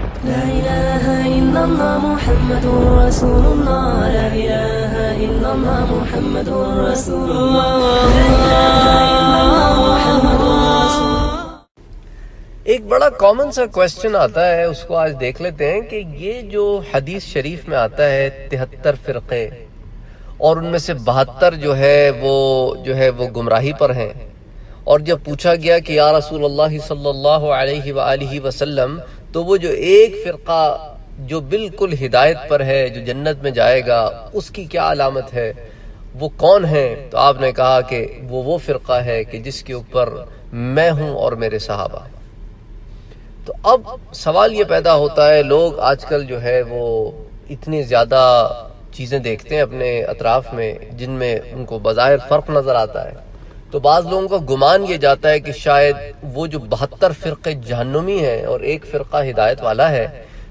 لا إله إلا الله محمد رسول الله لا إله إلا الله محمد رسول الله لا إله إلا الله محمد رسول الله۔ ایک بڑا کامن سا کویسچن آتا ہے، اس کو آج دیکھ لیتے ہیں کہ یہ جو حدیث شریف میں آتا ہے 73 فرقے اور ان میں سے 72 جو ہے وہ گمراہی پر ہیں، اور جب پوچھا گیا کہ یا رسول اللہ صلی اللہ علیہ وآلہ وسلم تو وہ جو ایک فرقہ جو بالکل ہدایت پر ہے، جو جنت میں جائے گا، اس کی کیا علامت ہے، وہ کون ہے؟ تو آپ نے کہا کہ وہ فرقہ ہے کہ جس کے اوپر میں ہوں اور میرے صحابہ۔ تو اب سوال یہ پیدا ہوتا ہے، لوگ آج کل جو ہے وہ اتنی زیادہ چیزیں دیکھتے ہیں اپنے اطراف میں جن میں ان کو بظاہر فرق نظر آتا ہے، تو بعض لوگوں کا گمان یہ جاتا ہے کہ شاید وہ جو 72 فرقے جہنمی ہیں اور ایک فرقہ ہدایت والا ہے،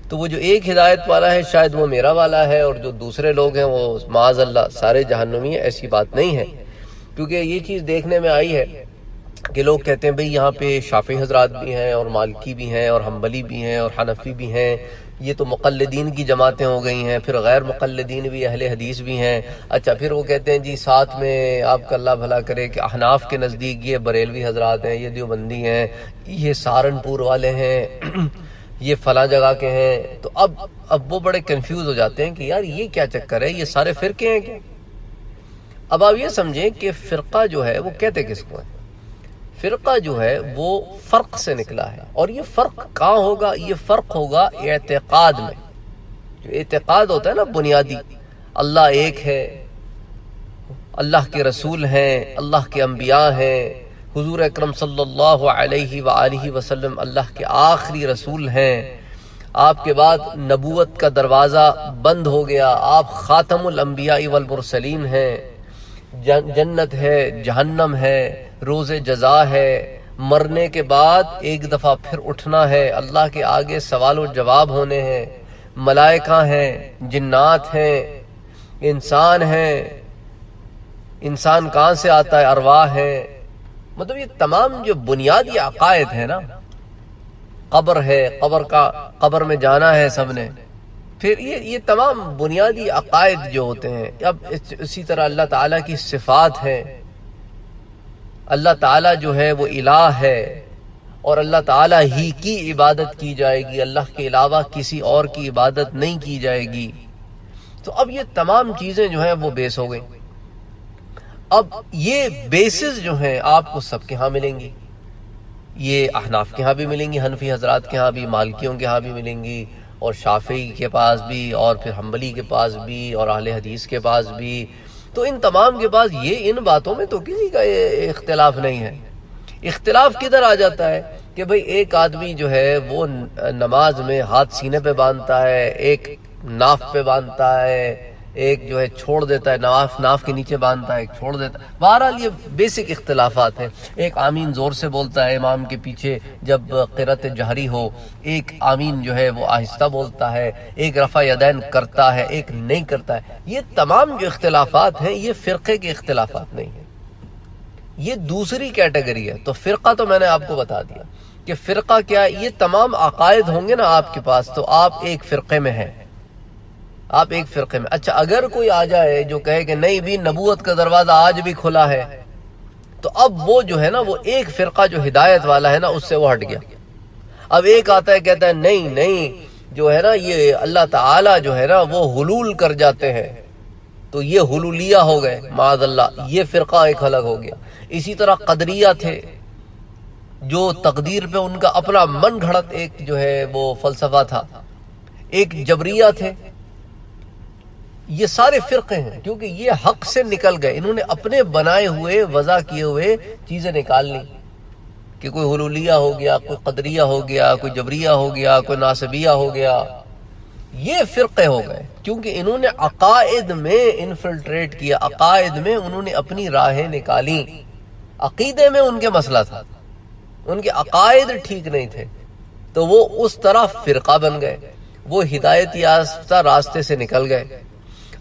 تو وہ جو ایک ہدایت والا ہے شاید وہ میرا والا ہے، اور جو دوسرے لوگ ہیں وہ معاذ اللہ سارے جہنمی ہیں۔ ایسی بات نہیں ہے، کیونکہ یہ چیز دیکھنے میں آئی ہے کہ لوگ کہتے ہیں بھئی یہاں پہ شافعی حضرات بھی ہیں اور مالکی بھی ہیں اور حنبلی بھی ہیں اور حنفی بھی ہیں، یہ تو مقلدین کی جماعتیں ہو گئی ہیں، پھر غیر مقلدین بھی، اہل حدیث بھی ہیں۔ اچھا پھر وہ کہتے ہیں جی ساتھ میں آپ کا اللہ بھلا کرے کہ احناف کے نزدیک یہ بریلوی حضرات ہیں، یہ دیوبندی ہیں، یہ سہارنپور والے ہیں، یہ فلاں جگہ کے ہیں۔ تو اب وہ بڑے کنفیوز ہو جاتے ہیں کہ یار یہ کیا چکر ہے، یہ سارے فرقے ہیں کیا؟ اب آپ یہ سمجھیں کہ فرقہ جو ہے وہ کہتے کس کو ہے؟ فرقہ جو ہے وہ فرق سے نکلا ہے، اور یہ فرق کہاں ہوگا؟ یہ فرق ہوگا اعتقاد میں۔ جو اعتقاد ہوتا ہے نا بنیادی، اللہ ایک ہے، اللہ کے رسول ہیں، اللہ کے انبیاء ہیں، حضور اکرم صلی اللہ علیہ وآلہ وسلم اللہ کے آخری رسول ہیں، آپ کے بعد نبوت کا دروازہ بند ہو گیا، آپ خاتم الانبیاء والمرسلین ہیں، جنت ہے، جہنم ہے، روز جزا ہے، مرنے کے بعد ایک دفعہ پھر اٹھنا ہے، اللہ کے آگے سوال و جواب ہونے ہیں، ملائکہ ہیں، جنات ہیں، انسان ہیں، انسان کہاں سے آتا ہے، ارواح ہیں، مطلب یہ تمام جو بنیادی عقائد ہیں نا، قبر ہے، قبر میں جانا ہے سب نے، پھر یہ تمام بنیادی عقائد جو ہوتے ہیں۔ اب اسی طرح اللہ تعالیٰ کی صفات ہیں، اللہ تعالیٰ جو ہے وہ الہ ہے اور اللہ تعالیٰ ہی کی عبادت کی جائے گی، اللہ کے علاوہ کسی اور کی عبادت نہیں کی جائے گی۔ تو اب یہ تمام چیزیں جو ہیں وہ بیس ہو گئی۔ اب یہ بیسز جو ہیں آپ کو سب کے ہاں ملیں گی، یہ احناف کے ہاں بھی ملیں گی، حنفی حضرات کے ہاں بھی، مالکیوں کے ہاں بھی ملیں گی، اور شافعی کے پاس بھی، اور پھر حنبلی کے پاس بھی، اور اہل حدیث کے پاس بھی۔ تو ان تمام کے پاس ان باتوں میں تو کسی کا اختلاف نہیں ہے۔ اختلاف کدھر آ جاتا ہے کہ بھئی ایک آدمی جو ہے وہ نماز میں ہاتھ سینے پہ باندھتا ہے، ایک ناف پہ باندھتا ہے، ایک جو ہے چھوڑ دیتا ہے، ناف کے نیچے باندھتا ہے، ایک چھوڑ دیتا ہے۔ بہرحال یہ بیسک اختلافات ہیں۔ ایک آمین زور سے بولتا ہے امام کے پیچھے جب قرأت جہری ہو، ایک آمین جو ہے وہ آہستہ بولتا ہے، ایک رفع یدین کرتا ہے، ایک نہیں کرتا ہے۔ یہ تمام جو اختلافات ہیں یہ فرقے کے اختلافات نہیں ہیں، یہ دوسری کیٹیگری ہے۔ تو فرقہ تو میں نے آپ کو بتا دیا کہ فرقہ کیا ہے۔ یہ تمام عقائد ہوں گے نا آپ کے پاس تو آپ ایک فرقے میں ہیں، آپ ایک فرقے میں۔ اچھا اگر کوئی آ جائے جو کہے کہ نہیں بھی نبوت کا دروازہ آج بھی کھلا ہے، تو اب وہ جو ہے نا وہ ایک فرقہ جو ہدایت والا ہے نا اس سے وہ ہٹ گیا۔ اب ایک آتا ہے کہتا ہے نہیں جو ہے نا یہ اللہ تعالیٰ جو ہے نا وہ حلول کر جاتے ہیں، تو یہ حلولیہ ہو گئے معاذ اللہ، یہ فرقہ ایک الگ ہو گیا۔ اسی طرح قدریہ تھے جو تقدیر پہ ان کا اپنا من گھڑت ایک جو ہے وہ فلسفہ تھا، ایک جبریہ تھے۔ یہ سارے فرقے ہیں کیونکہ یہ حق سے نکل گئے، انہوں نے اپنے بنائے ہوئے وضع کیے ہوئے چیزیں نکال لی، کہ کوئی حلولیہ ہو گیا، کوئی قدریہ ہو گیا، کوئی جبریہ ہو گیا، کوئی ناصبیہ ہو گیا۔ یہ فرقے ہو گئے کیونکہ انہوں نے عقائد میں انفلٹریٹ کیا، عقائد میں انہوں نے اپنی راہیں نکالی، عقیدے میں ان کے مسئلہ تھا، ان کے عقائد ٹھیک نہیں تھے، تو وہ اس طرح فرقہ بن گئے، وہ ہدایت یافتہ راستے سے نکل گئے۔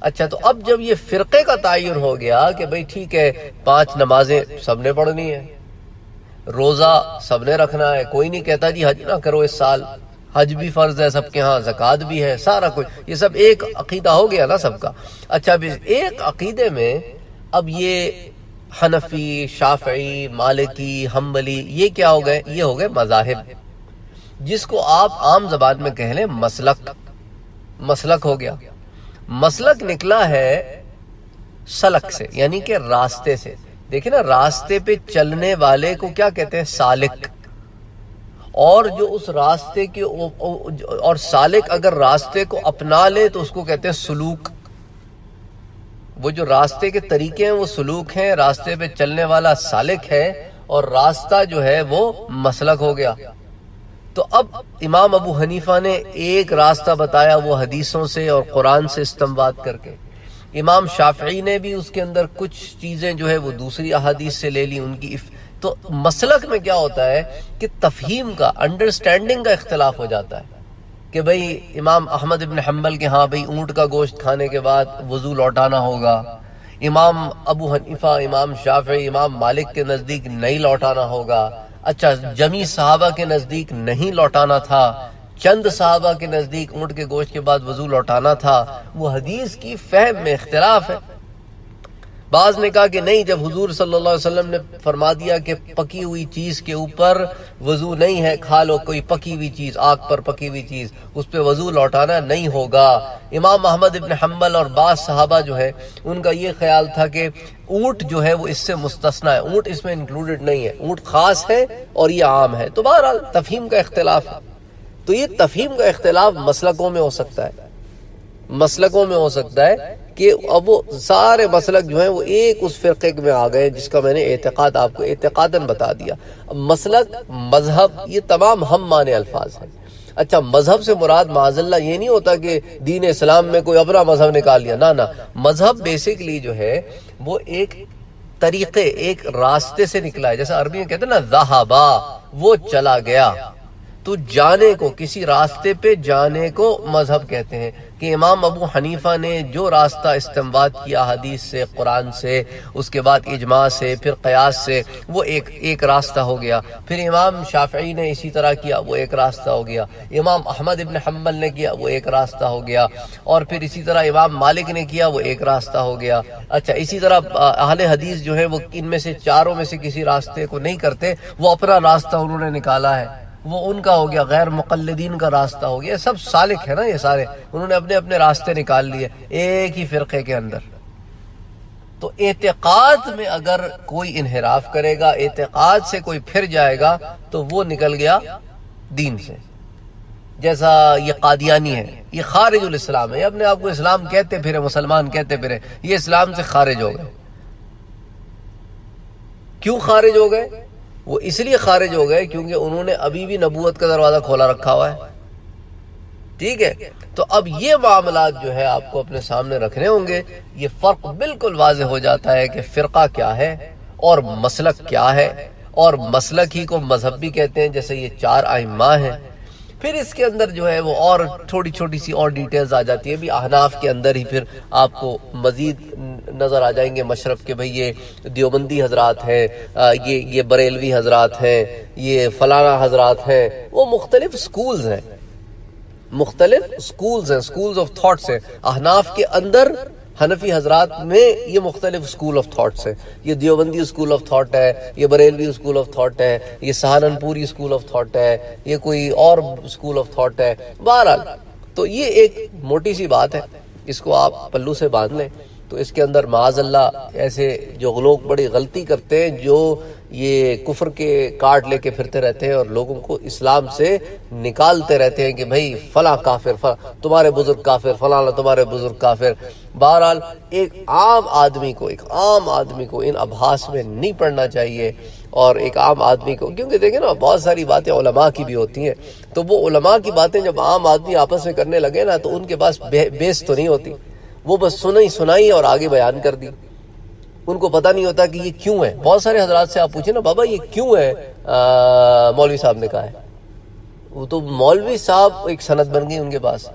اچھا تو اب جب یہ فرقے کا تعین ہو گیا کہ بھئی ٹھیک ہے 5 نمازیں سب نے پڑھنی ہے، روزہ سب نے رکھنا ہے، کوئی نہیں کہتا جی حج نہ کرو اس سال، حج بھی فرض ہے سب کے ہاں، زکوٰۃ بھی ہے، سارا کچھ، یہ سب ایک عقیدہ ہو گیا نا سب کا۔ اچھا اب ایک عقیدے میں اب یہ حنفی، شافعی، مالکی، حنبلی، یہ کیا ہو گئے؟ یہ ہو گئے مذاہب، جس کو آپ عام زبان میں کہہ لیں مسلک۔ مسلک ہو گیا، مسلک نکلا ہے سلک سے، یعنی کہ راستے سے۔ دیکھیں نا، راستے پہ چلنے والے کو کیا کہتے ہیں؟ سالک۔ اور جو اس راستے کے اور سالک اگر راستے کو اپنا لے تو اس کو کہتے ہیں سلوک۔ وہ جو راستے کے طریقے ہیں وہ سلوک ہیں، راستے پہ چلنے والا سالک ہے، اور راستہ جو ہے وہ مسلک ہو گیا۔ تو اب امام ابو حنیفہ نے ایک راستہ بتایا، وہ حدیثوں سے اور قرآن سے استنباط کر کے۔ امام شافعی نے بھی اس کے اندر کچھ چیزیں جو ہے وہ دوسری احادیث سے لے لی ان کی۔ تو مسلک میں کیا ہوتا ہے کہ تفہیم کا، انڈرسٹینڈنگ کا اختلاف ہو جاتا ہے کہ بھئی امام احمد ابن حنبل کے ہاں بھئی اونٹ کا گوشت کھانے کے بعد وضو لوٹانا ہوگا، امام ابو حنیفہ، امام شافعی، امام مالک کے نزدیک نہیں لوٹانا ہوگا۔ اچھا، جمی صحابہ کے نزدیک نہیں لوٹانا تھا، چند صحابہ کے نزدیک اونٹ کے گوشت کے بعد وضو لوٹانا تھا۔ وہ حدیث کی فہم میں اختلاف ہے۔ بعض نے کہا کہ نہیں، جب حضور صلی اللہ علیہ وسلم نے فرما دیا کہ پکی ہوئی چیز کے اوپر وضو نہیں ہے، کھا لو کوئی پکی ہوئی چیز، آگ پر پکی ہوئی چیز، اس پہ وضو لوٹانا نہیں ہوگا۔ امام احمد ابن حنبل اور بعض صحابہ جو ہے ان کا یہ خیال تھا کہ اونٹ جو ہے وہ اس سے مستثنی ہے، اونٹ اس میں انکلوڈڈ نہیں ہے، اونٹ خاص ہے اور یہ عام ہے۔ تو بہرحال تفہیم کا اختلاف ہے۔ تو یہ تفہیم کا اختلاف مسلکوں میں ہو سکتا ہے، مسلکوں میں ہو سکتا ہے کہ اب وہ سارے مسلک جو ہیں وہ ایک اس فرقے میں آ گئے جس کا میں نے اعتقاد آپ کو اعتقاداً بتا دیا۔ اب مسلک، مذہب، یہ تمام ہم معنی الفاظ ہیں۔ اچھا، مذہب سے مراد معاذ اللہ یہ نہیں ہوتا کہ دین اسلام میں کوئی اپنا مذہب نکال لیا، نہ۔ مذہب بیسکلی جو ہے وہ ایک طریقے، ایک راستے سے نکلا ہے۔ جیسے عربی میں کہتے ہیں نا ذہبا، وہ چلا گیا۔ تو جانے کو، کسی راستے پہ جانے کو مذہب کہتے ہیں۔ کہ امام ابو حنیفہ نے جو راستہ استنباط کیا حدیث سے، قرآن سے، اس کے بعد اجماع سے، پھر قیاس سے، وہ ایک راستہ ہو گیا۔ پھر امام شافعی نے اسی طرح کیا، وہ ایک راستہ ہو گیا۔ امام احمد ابن حنبل نے کیا، وہ ایک راستہ ہو گیا۔ اور پھر اسی طرح امام مالک نے کیا، وہ ایک راستہ ہو گیا۔ اچھا، اسی طرح اہل حدیث جو ہے وہ ان میں سے چاروں میں سے کسی راستے کو نہیں کرتے، وہ اپنا راستہ انہوں نے نکالا ہے، وہ ان کا ہو گیا، غیر مقلدین کا راستہ ہو گیا۔ سب سالک ہے نا، یہ سارے انہوں نے اپنے اپنے راستے نکال لیے ایک ہی فرقے کے اندر۔ تو اعتقاد میں اگر کوئی انحراف کرے گا، اعتقاد سے کوئی پھر جائے گا، تو وہ نکل گیا دین سے۔ جیسا یہ قادیانی ہے، یہ خارج الاسلام ہے، یہ اپنے آپ کو اسلام کہتے پھرے، مسلمان کہتے پھرے، یہ اسلام سے خارج ہو گئے۔ کیوں خارج ہو گئے؟ وہ اس لیے خارج ہو گئے کیونکہ انہوں نے ابھی بھی نبوت کا دروازہ کھولا رکھا ہوا ہے۔ ٹھیک ہے، تو اب یہ معاملات جو ہے آپ کو اپنے سامنے رکھنے ہوں گے۔ یہ فرق بالکل واضح ہو جاتا ہے کہ فرقہ کیا ہے اور مسلک کیا ہے، اور مسلک ہی کو مذہب بھی کہتے ہیں، جیسے یہ 4 ائمہ ہیں۔ پھر اس کے اندر جو ہے وہ اور چھوٹی سی اور ڈیٹیلز آ جاتی ہے۔ بھی احناف کے اندر ہی پھر آپ کو مزید نظر آ جائیں گے مشرب کے، بھئی یہ دیوبندی حضرات ہیں، یہ بریلوی حضرات ہیں، یہ فلانا حضرات ہیں۔ وہ مختلف سکولز ہیں، مختلف سکولز ہیں، سکولز آف تھاٹس ہیں۔ احناف کے اندر، حنفی حضرات میں یہ مختلف سکول آف تھاٹس ہیں۔ یہ دیوبندی سکول آف تھاٹ ہے، یہ بریلوی سکول آف تھاٹ ہے، یہ سہارنپوری سکول آف تھاٹ ہے، یہ کوئی اور سکول آف تھاٹ ہے۔ بہرحال تو یہ ایک موٹی سی بات ہے، اس کو آپ پلو سے باندھ لیں۔ تو اس کے اندر معاذ اللہ ایسے جو لوگ بڑی غلطی کرتے ہیں، جو یہ کفر کے کارڈ لے کے پھرتے رہتے ہیں اور لوگوں کو اسلام سے نکالتے رہتے ہیں کہ بھئی فلاں کافر، تمہارے بزرگ کافر، فلاں تمہارے بزرگ کافر۔ بہرحال ایک عام آدمی کو ان ابحاث میں نہیں پڑھنا چاہیے، اور ایک عام آدمی کو، کیونکہ دیکھیں نا بہت ساری باتیں علماء کی بھی ہوتی ہیں، تو وہ علماء کی باتیں جب عام آدمی آپس میں کرنے لگے نا تو ان کے پاس بیس تو نہیں ہوتی، وہ بس سنائی اور آگے بیان کر دی۔ ان کو پتہ نہیں ہوتا کہ یہ کیوں ہے۔ بہت سارے حضرات سے آپ پوچھیں نا، بابا یہ کیوں ہے، مولوی صاحب نے کہا ہے۔ وہ تو مولوی صاحب ایک سند بن گئی ان کے پاس۔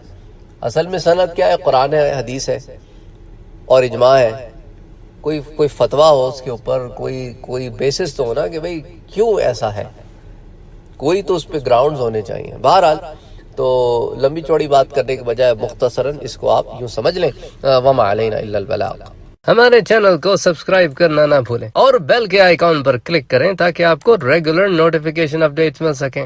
اصل میں سند کیا ہے؟ قرآن ہے، حدیث ہے اور اجماع ہے۔ کوئی فتویٰ ہو اس کے اوپر، کوئی بیسس تو ہونا کہ بھئی کیوں ایسا ہے، کوئی تو اس پہ گراؤنڈز ہونے چاہیے۔ بہرحال تو لمبی چوڑی بات کرنے کے بجائے مختصراً اس کو آپ یوں سمجھ لیں، وما علینا الا البلاغ۔ ہمارے چینل کو سبسکرائب کرنا نہ بھولیں اور بیل کے آئیکن پر کلک کریں تاکہ آپ کو ریگولر نوٹیفیکیشن اپڈیٹس مل سکیں۔